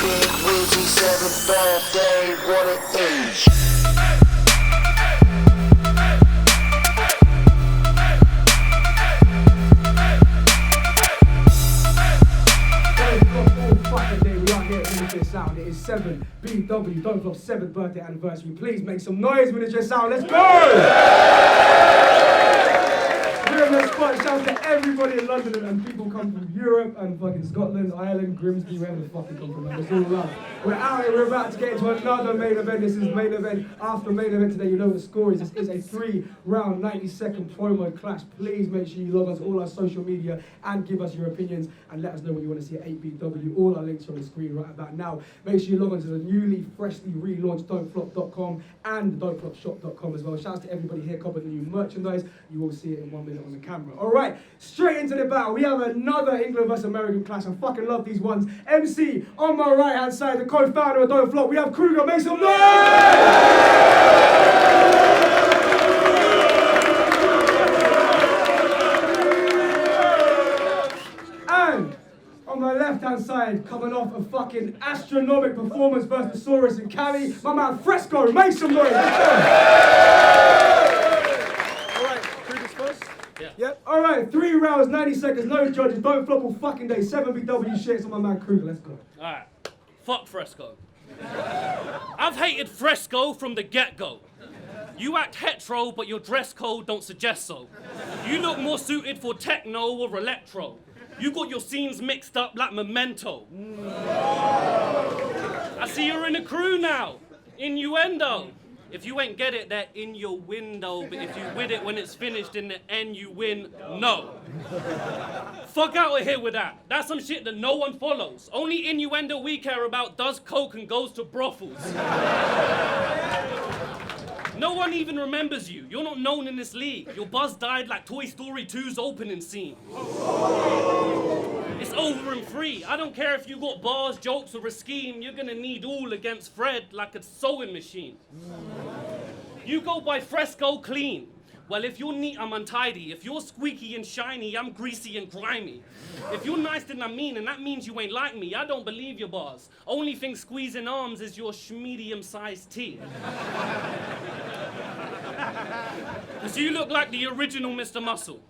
Big Wizzy, 7th birthday, what it is. Sound. It is 7BW, Don't Flop 7th birthday anniversary. Please make some noise when it's your sound. Let's go! Shout out to everybody in London and people come from Europe and fucking Scotland, Ireland, Grimsby, wherever the fuck they come from. It's all love. We're out here, we're about to get into another main event. This is main event after main event today. You know what the score is. This is a 3-round, 90-second promo clash. Please make sure you log on to all our social media and give us your opinions and let us know what you want to see at 8BW. All our links are on the screen right about now. Make sure you log on to the newly, freshly relaunched don'tflop.com and don'tflopshop.com as well. Shout out to everybody here copping the new merchandise. You will see it in 1 minute on the camera. All right, straight into the battle. We have another England vs American clash. I fucking love these ones. MC on my right hand side, the co-founder of Don't Flop. We have Krueger. Make some noise! And on my left hand side, coming off a fucking astronomic performance versus Saurus and Cali, my man Fresco. Make some noise. Yep. All right, 3 rounds, 90 seconds, no judges, don't flop all fucking day. 7BW shit, it's on my man Krueger, let's go. All right, fuck Fresco. I've hated Fresco from the get-go. You act hetero, but your dress code don't suggest so. You look more suited for techno or electro. You got your scenes mixed up like Memento. I see you're in a crew now. Innuendo. If you ain't get it, they're in your window. But if you win it when it's finished, in the end you win. No. Fuck out of here with that. That's some shit that no one follows. Only innuendo we care about does coke and goes to brothels. No one even remembers you. You're not known in this league. Your buzz died like Toy Story 2's opening scene. It's over and free. I don't care if you got bars, jokes, or a scheme. You're gonna need all against Fred like a sewing machine. You go by Fresco clean. Well, if you're neat, I'm untidy. If you're squeaky and shiny, I'm greasy and grimy. If you're nice, then I'm mean, and that means you ain't like me. I don't believe your bars. Only thing squeezing arms is your medium-sized tea. Cause you look like the original Mr. Muscle.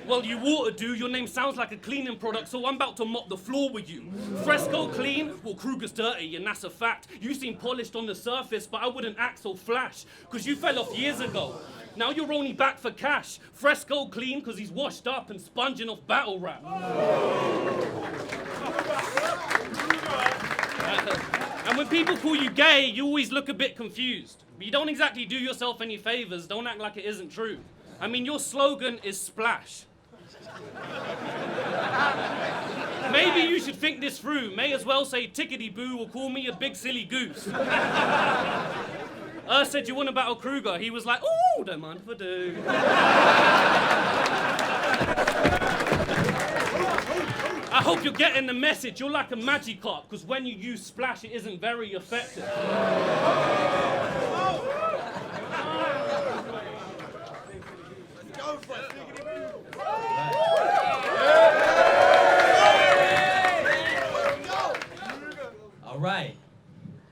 Well, you oughta do. Your name sounds like a cleaning product, so I'm about to mop the floor with you. Fresco clean? Well, Kruger's dirty, and that's a fact. You seem polished on the surface, but I wouldn't act so flash, cause you fell off years ago. Now you're only back for cash. Fresco clean, cause he's washed up and sponging off battle rap. And when people call you gay, you always look a bit confused. But you don't exactly do yourself any favors. Don't act like it isn't true. I mean, your slogan is splash. Maybe you should think this through. May as well say tickety-boo or call me a big silly goose. Said you want to battle Krueger. He was like, ooh, don't mind if I do. I hope you're getting the message. You're like a Magikarp, because when you use splash, it isn't very effective. All right.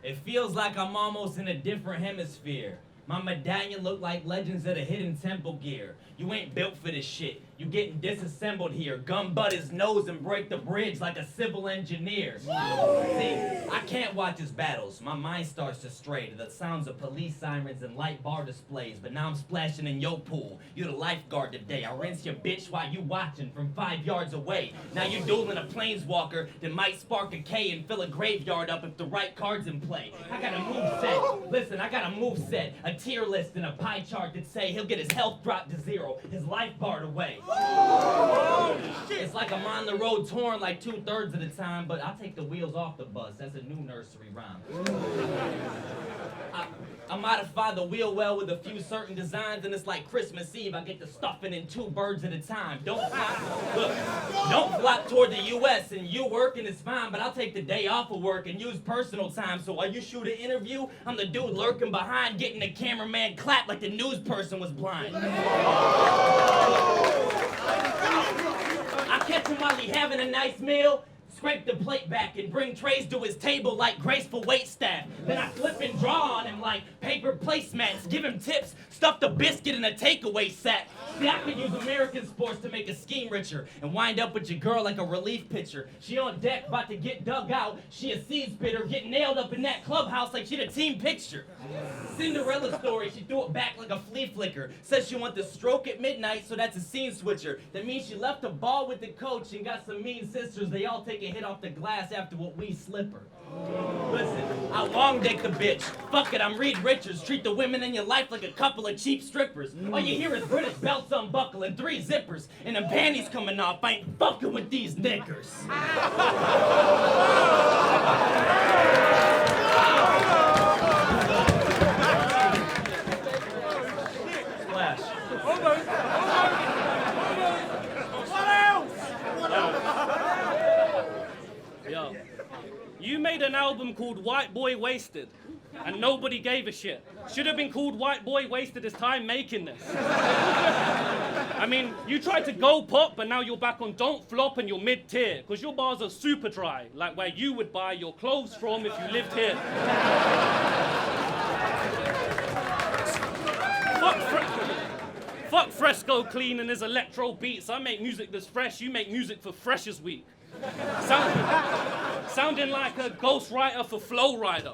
It feels like I'm almost in a different hemisphere. My medallion look like Legends of the Hidden Temple gear. You ain't built for this shit. You getting disassembled here. Gun butt his nose and break the bridge like a civil engineer. See, I can't watch his battles. My mind starts to stray to the sounds of police sirens and light bar displays. But now I'm splashing in your pool. You the lifeguard today. I rinse your bitch while you watching from 5 yards away. Now you dueling a planeswalker that might spark a K and fill a graveyard up if the right card's in play. I got a move set. Listen, I got a move set. A tier list and a pie chart that say he'll get his health dropped to 0, his life barred away. It's like I'm on the road torn like 2/3 of the time, but I'll take the wheels off the bus. That's a new nursery rhyme. I modify the wheel well with a few certain designs, and it's like Christmas Eve. I get to stuffing in 2 birds at a time. Don't flop toward the U.S. and you working is fine, but I'll take the day off of work and use personal time. So while you shoot an interview, I'm the dude lurking behind, getting the cameraman clap like the news person was blind. I catch him while he having a nice meal, scrape the plate back and bring trays to his table like graceful waitstaff. Then I flip and draw on him like paper placemats, give him tips, stuff the biscuit in a takeaway sack. See, I could use American sports to make a scheme richer and wind up with your girl like a relief pitcher. She on deck, about to get dug out. She a seed spitter, get nailed up in that clubhouse like she the team picture. Cinderella story, she threw it back like a flea flicker. Says she want the stroke at midnight, so that's a scene switcher. That means she left the ball with the coach and got some mean sisters. They all take a hit off the glass after what we slip her. Listen, I long dick the bitch. Fuck it, I'm Reed Richards. Treat the women in your life like a couple of cheap strippers. All you hear is British belts unbuckling, 3 zippers, and them panties coming off. I ain't fucking with these knickers. Splash. Yo, you made an album called White Boy Wasted, and nobody gave a shit. Should have been called White Boy Wasted his time making this. I mean, you tried to go pop, but now you're back on Don't Flop and you're mid-tier, because your bars are super dry, like where you would buy your clothes from if you lived here. Fuck Fresco clean and his electro beats. I make music that's fresh, you make music for Freshers Week. Sounding like a ghostwriter for Flow Rider.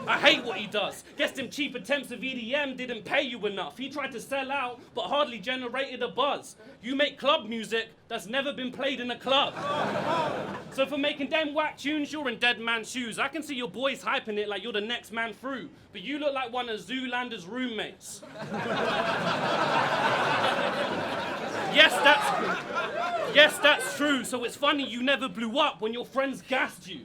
I hate what he does. Guess them cheap attempts of EDM didn't pay you enough. He tried to sell out, but hardly generated a buzz. You make club music that's never been played in a club. So for making them whack tunes, you're in dead man's shoes. I can see your boys hyping it like you're the next man through, but you look like one of Zoolander's roommates. Yes, that's true. So it's funny you never blew up when your friends gassed you.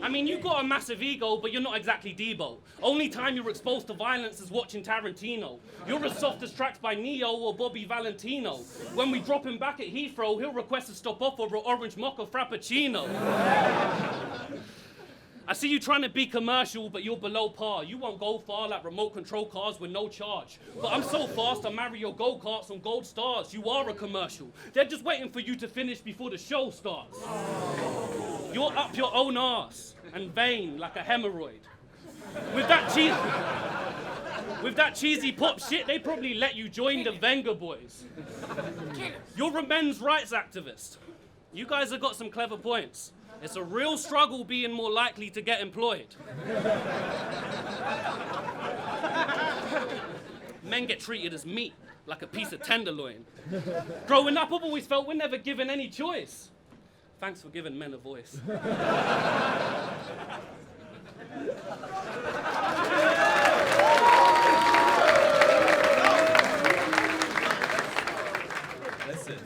I mean, you got a massive ego, but you're not exactly Debo. Only time you're exposed to violence is watching Tarantino. You're as soft as tracks by Neo or Bobby Valentino. When we drop him back at Heathrow, he'll request a stop off for an orange mocha frappuccino. I see you trying to be commercial, but you're below par. You won't go far like remote control cars with no charge. But I'm so fast, I marry your go-karts on gold stars. You are a commercial. They're just waiting for you to finish before the show starts. You're up your own arse and vain like a hemorrhoid. With that cheesy pop shit, they probably let you join the Venga Boys. You're a men's rights activist. You guys have got some clever points. It's a real struggle being more likely to get employed. Men get treated as meat, like a piece of tenderloin. Growing up, I've always felt we're never given any choice. Thanks for giving men a voice. Listen,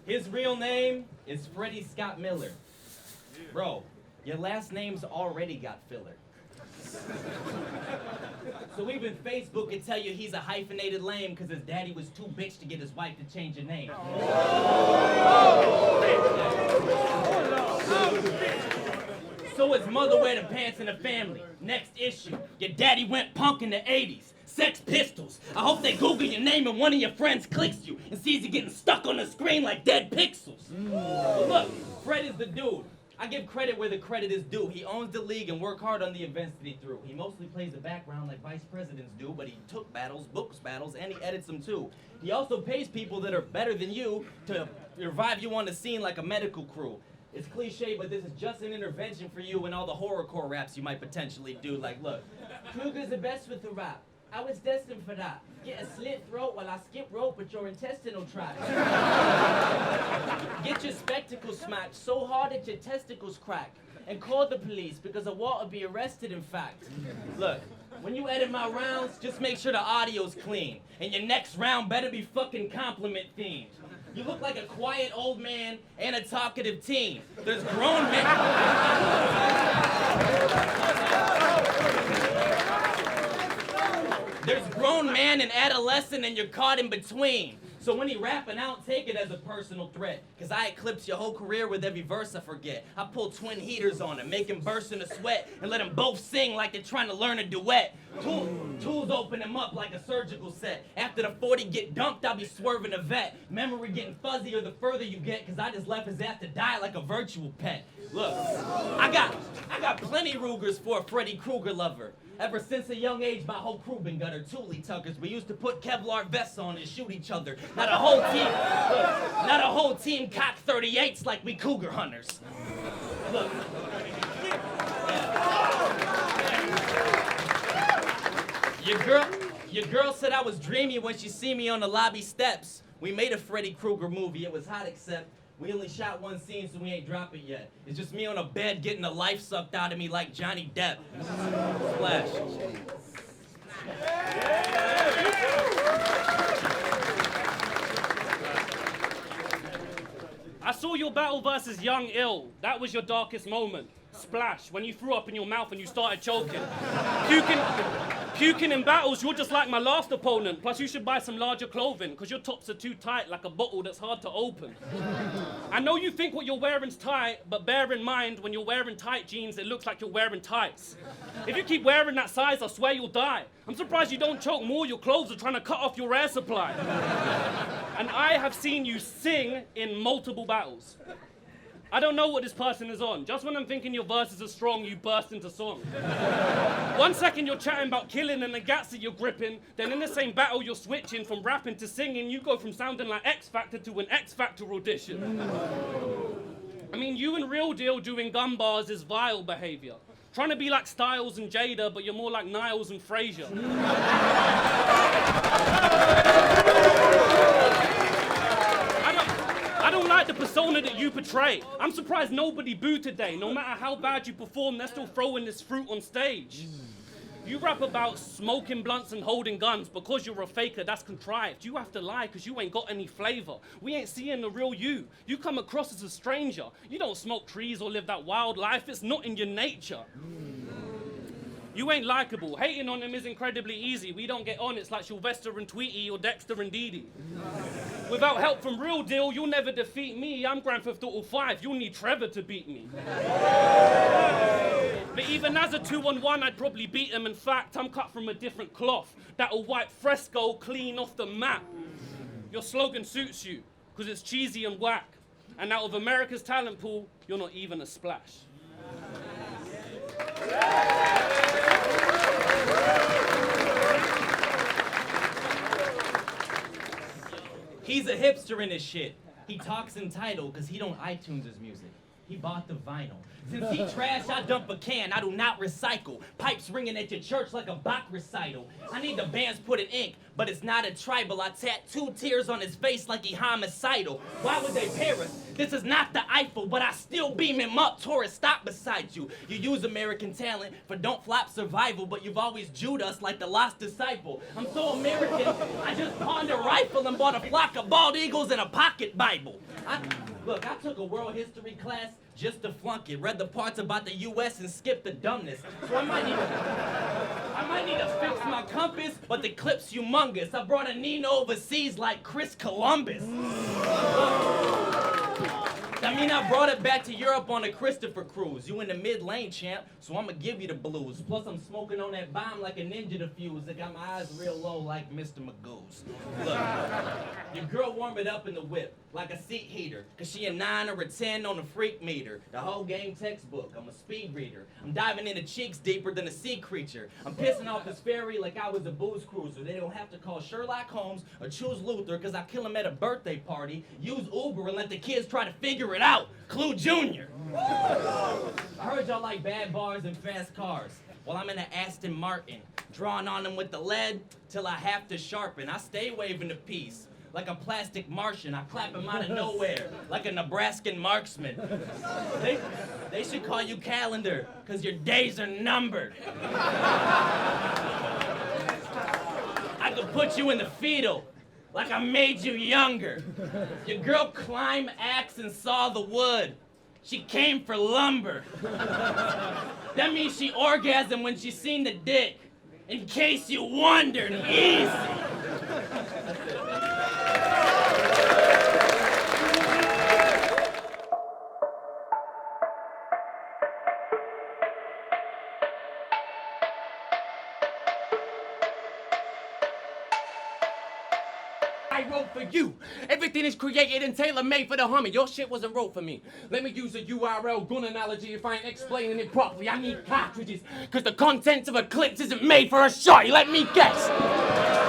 his real name is Freddie Scott Miller. Bro, your last name's already got filler. So even Facebook could tell you he's a hyphenated lame because his daddy was too bitch to get his wife to change her name. So his mother wear the pants in the family. Next issue, your daddy went punk in the 80s. Sex Pistols. I hope they Google your name and one of your friends clicks you and sees you getting stuck on the screen like dead pixels. But look, Fred is the dude. I give credit where the credit is due. He owns the league and worked hard on the events that he threw. He mostly plays the background like vice presidents do, but he took battles, books battles, and he edits them too. He also pays people that are better than you to revive you on the scene like a medical crew. It's cliche, but this is just an intervention for you and all the horrorcore raps you might potentially do. Like, look, Kruger's the best with the rap. I was destined for that. Get a slit throat while I skip rope with your intestinal tract. Get your spectacles smacked so hard that your testicles crack. And call the police because I want to be arrested, in fact. Look, when you edit my rounds, just make sure the audio's clean. And your next round better be fucking compliment themed. You look like a quiet old man and a talkative teen. There's grown men. There's grown man and adolescent and you're caught in between. So when he rapping, I don't take it as a personal threat. Cause I eclipse your whole career with every verse I forget. I pull twin heaters on him, make him burst into sweat, and let them both sing like they're trying to learn a duet. Tools open him up like a surgical set. After the 40 get dumped, I'll be swerving a vet. Memory getting fuzzier the further you get, cause I just left his ass to die like a virtual pet. Look, I got plenty Rugers for a Freddy Krueger lover. Ever since a young age, my whole crew been gutter Thule tuckers. We used to put Kevlar vests on and shoot each other. Not a whole team cock 38s like we cougar hunters. Look. Your girl said I was dreamy when she see me on the lobby steps. We made a Freddy Krueger movie. It was hot, except we only shot one scene, so we ain't drop it yet. It's just me on a bed getting the life sucked out of me like Johnny Depp. Splash. I saw your battle versus Young Ill. That was your darkest moment. Splash, when you threw up in your mouth and you started choking. Puking in battles, you're just like my last opponent. Plus, you should buy some larger clothing, because your tops are too tight, like a bottle that's hard to open. I know you think what you're wearing's tight, but bear in mind, when you're wearing tight jeans, it looks like you're wearing tights. If you keep wearing that size, I swear you'll die. I'm surprised you don't choke more. Your clothes are trying to cut off your air supply. And I have seen you sing in multiple battles. I don't know what this person is on. Just when I'm thinking your verses are strong, you burst into song. 1 second you're chatting about killing and the gats that you're gripping, then in the same battle you're switching from rapping to singing. You go from sounding like X Factor to an X Factor audition. I mean, you and Real Deal doing gun bars is vile behavior. Trying to be like Styles and Jada, but you're more like Niles and Frazier. I don't like the persona that you portray. I'm surprised nobody booed today. No matter how bad you perform, they're still throwing this fruit on stage. You rap about smoking blunts and holding guns because you're a faker, that's contrived. You have to lie because you ain't got any flavor. We ain't seeing the real you. You come across as a stranger. You don't smoke trees or live that wild life. It's not in your nature. You ain't likable. Hating on him is incredibly easy. We don't get on. It's like Sylvester and Tweety or Dexter and Dee Dee. Without help from Real Deal, you'll never defeat me. I'm Grand Theft Auto 5. You'll need Trevor to beat me. But even as a 2-on-1, I'd probably beat him. In fact, I'm cut from a different cloth that'll wipe Fresco clean off the map. Your slogan suits you, because it's cheesy and whack. And out of America's talent pool, you're not even a splash. He's a hipster in his shit. He talks in title because he don't iTunes his music. He bought the vinyl. Since he trash, I dump a can. I do not recycle. Pipes ringing at your church like a Bach recital. I need the bands put in ink, but it's not a tribal. I tattoo tears on his face like he homicidal. Why would they pair us? This is not the Eiffel, but I still beam him up. Taurus, stop beside you. You use American talent for don't flop survival, but you've always Jewed us like the lost disciple. I'm so American, I just pawned a rifle and bought a flock of bald eagles and a pocket Bible. Look, I took a world history class just to flunk it. Read the parts about the U.S. and skipped the dumbness. So I might need to fix my compass, but the clip's humongous. I brought a Nina overseas like Chris Columbus. I mean, I brought it back to Europe on a Christopher cruise. You in the mid-lane, champ, so I'ma give you the blues. Plus, I'm smoking on that bomb like a ninja diffuse. I got my eyes real low like Mr. Magoo's. Look, your girl warm it up in the whip like a seat heater, cause she a 9 or a 10 on the freak meter. The whole game textbook, I'm a speed reader. I'm diving into cheeks deeper than a sea creature. I'm pissing off his ferry like I was a booze cruiser. They don't have to call Sherlock Holmes or choose Luther, cause I kill him at a birthday party, use Uber and let the kids try to figure it out. Clue Jr. I heard y'all like bad bars and fast cars. Well, I'm in an Aston Martin, drawing on them with the lead till I have to sharpen. I stay waving the piece like a plastic Martian. I clap him out of nowhere like a Nebraskan marksman. They should call you Calendar, cause your days are numbered. I could put you in the fetal like I made you younger. Your girl climbed axe and saw the wood. She came for lumber. That means she orgasmed when she seen the dick. In case you wondered, easy. I wrote for you. Everything is created and tailor-made for the homie. Your shit wasn't wrote for me. Let me use a URL gun analogy if I ain't explaining it properly. I need cartridges, because the contents of a clip isn't made for a shorty. Let me guess.